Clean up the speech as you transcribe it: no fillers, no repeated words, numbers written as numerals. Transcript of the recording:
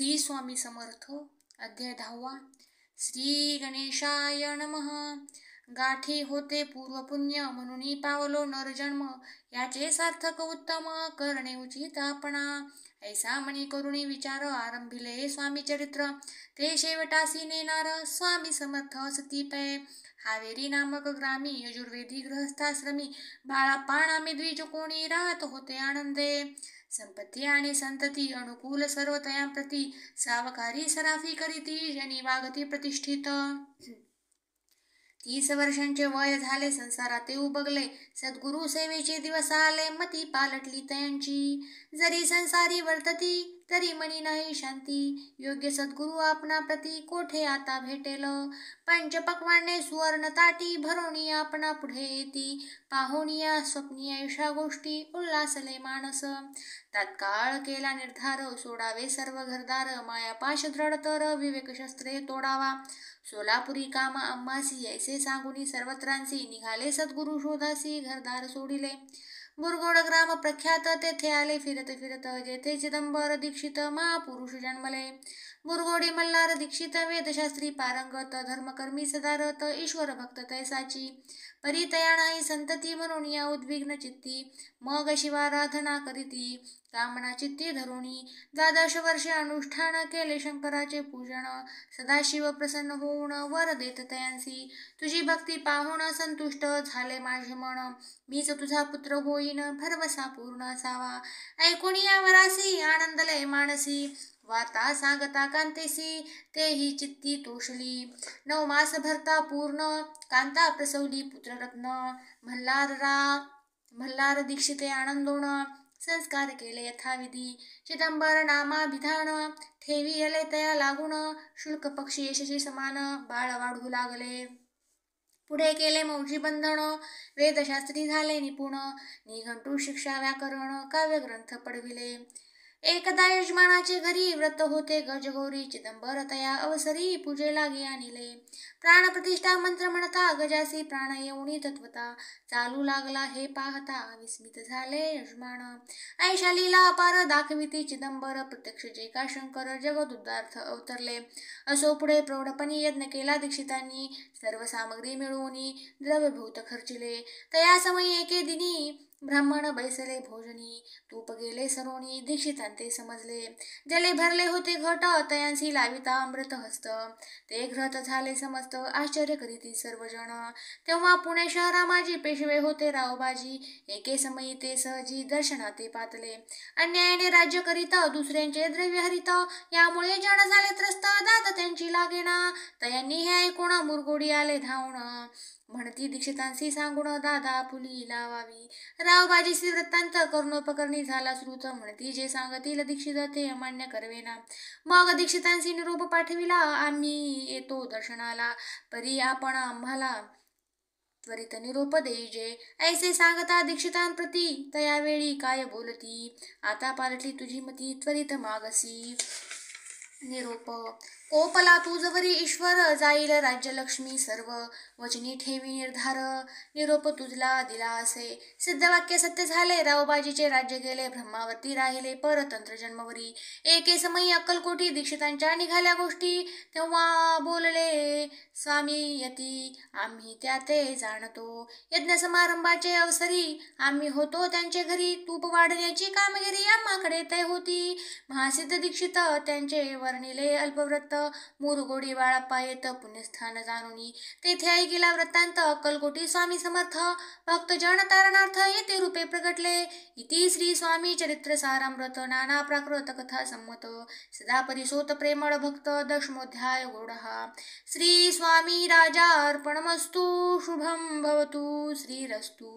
श्री स्वामी समर्थ. अध्याय 10. श्री गणेशाय नमः. गाठी होते पूर्वपुण्य म्हणून पावलो नरजन्म, याचे सार्थक उत्तम करणे उचित आपणा. ऐसा मनी करुणी विचार आरंभिले स्वामी चरित्र, ते शेवटासी नेनार स्वामी समर्थ सती पै. हावेरी नामक ग्रामी यजुर्वेदी गृहस्थाश्रमी, बाळाप्पा द्विजकोणी राहत होते आनंदे. संपत्ती आणि संतती अनुकूल सर्व तयांप्रती, सावकारी सराफी करीती जनी वागती प्रतिष्ठित. 30 वर्षांचे वय झाले, संसारात ते उबगले. सद्गुरु सेवेचे दिवस आले, मती पालटली तयांची. जरी संसारी वर्तती तरी मनी नाही शांती, योग्य सद्गुरु आपणा प्रती कोठे आता भेटेल. पंचपक्वान्ने सुवर्ण ताटी भरोणी आपणा पुढे येती, पाहोनिया स्वप्नी आयुष्या गोष्टी उल्हासले मानस. तात्काळ केला निर्धार, सोडावे सर्व घरदार. मायापाश दृढ तर विवेक शस्त्रे तोडावा, सोलापुरी काम आम्हासी. ऐसे सांगुनी सर्वत्रांसी, निघाले सद्गुरु शोधासी घरदार सोडिले. बुरगोड ग्राम प्रख्यात तेथे आले फिरत फिरत, जेथे चिदंबर दीक्षित महापुरुष जन्मले. बुरगोडी मल्हार दीक्षित वेदशास्त्री पारंगत, धर्मकर्मी सदारत ईश्वर भक्त तैसाची. परितया नाही संतती म्हणून या उद्विग्न चित्ती, मग शिवाराधना करीती कामना चित्ती धरुणी. 12 वर्षे अनुष्ठान केले शंकराचे पूजन, सदाशिव प्रसन्न होऊन वर देत तयांसी. तुझी भक्ती पाहून संतुष्ट झाले माझे मन, मीच तुझा पुत्र होईन भरवसा पूर्ण असावा. ऐकून या वरासी आनंदले मानसी, वार्ता सांगता कांतेसी तेही चित्ती तोषली. 9 मास भरता पूर्ण कांता प्रसवली पुत्ररत्न. मल्हार दीक्षिते आनंदोन संस्कार केले यथाविधी. चिदंबर नामाभिधान ठेवी आले तया लागून, शुल्क पक्षी यशशी समान बाळ वाढू लागले. पुढे केले मौजी बंधन, वेदशास्त्री झाले निपुण. निघंटू शिक्षा व्याकरण काव्यग्रंथ पडविले. एकदा यजमानाचे घरी व्रत होते गजगौरी, चिदंबर तया अवसरी पूजे लागे आणिले. प्राणप्रतिष्ठा मंत्र म्हणता गजासी प्राण येऊनी तत्वता, चालू लागला हे पाहता विस्मित झाले यजमान. ऐशा लीला अपार दाखविती चिदंबर, प्रत्यक्ष जे का शंकर जगदुद्धार्थ अवतरले. असो पुढे प्रौढपणी यज्ञ केला दीक्षितांनी, सर्व सामग्री मिळवून द्रव्य भूत खर्चिले. तया समयी एके दिनी ब्राह्मण बैसले भोजनी, तूप गेले सरोनी दीक्षितांते समजले. जले भरले होते घट तयांसी लाविता अमृत हस्त, ते घृत झाले समस्त आश्चर्य करीती सर्वजण. तेव्हा पुणे शहरा माझी पेशवे होते रावबाजी, एके समयी ते सहजी दर्शनाते पातले. अन्यायाने राज्य करीत दुसऱ्यांचे द्रव्य हरित, यामुळे जण झाले त्रस्त दात त्यांची लागेना. तयांनी हे ऐकून मुरगोडी आले धावून, म्हणती दीक्षितांसी सांगून दादा फुली लावावी. रावबाजीसी वृत्तांत करुणोपकरणी झाला श्रुत, म्हणती जे सांगतील दीक्षित ते अमान्य करवेना. मग दीक्षितांसी निरोप पाठविला, आम्ही येतो दर्शनाला, परी आपण आम्हाला त्वरित निरोप देईजे. ऐसे सांगता दीक्षितांप्रती तयावेळी काय बोलती, आता पालटली तुझी मती त्वरित मागसी. निरोप कोपला तुझवरी ईश्वर, जाईल राज्यलक्ष्मी सर्व, वचनी ठेवी निर्धार. निरोप तुझला दिला असे, सिद्धवाक्य सत्य झाले. रावबाजीचे राज्य गेले, ब्रह्मावरती राहिले परतंत्र जन्मवरी. एके समयी अक्कलकोटी दीक्षितांच्या निघाल्या गोष्टी, तेव्हा बोलले स्वामी यती आम्ही त्या ते जाणतो. यज्ञ समारंभाचे अवसरी आम्ही होतो त्यांचे घरी, तूप वाढण्याची कामगिरी आम्हाकडे ते होती. महासिद्ध दीक्षित त्यांचे वर्णिले अल्पव्रत, मुरगोडी बाळाप्पा येत पुण्यस्थान जाणुनी. तेथे ऐकिला वृत्तांत अक्कलकोटी स्वामी समर्थ, भक्तजन तारणार्थ येते रूपे प्रगटले. इति श्री स्वामी चरित्र सारामृत, नाना प्राकृत कथा संमत, सदा परिसोत प्रेमळ भक्त. 10मोऽध्याय गूढः. श्री स्वामी राजा अर्पणमस्तु. शुभं भवतु. श्रीरस्तु.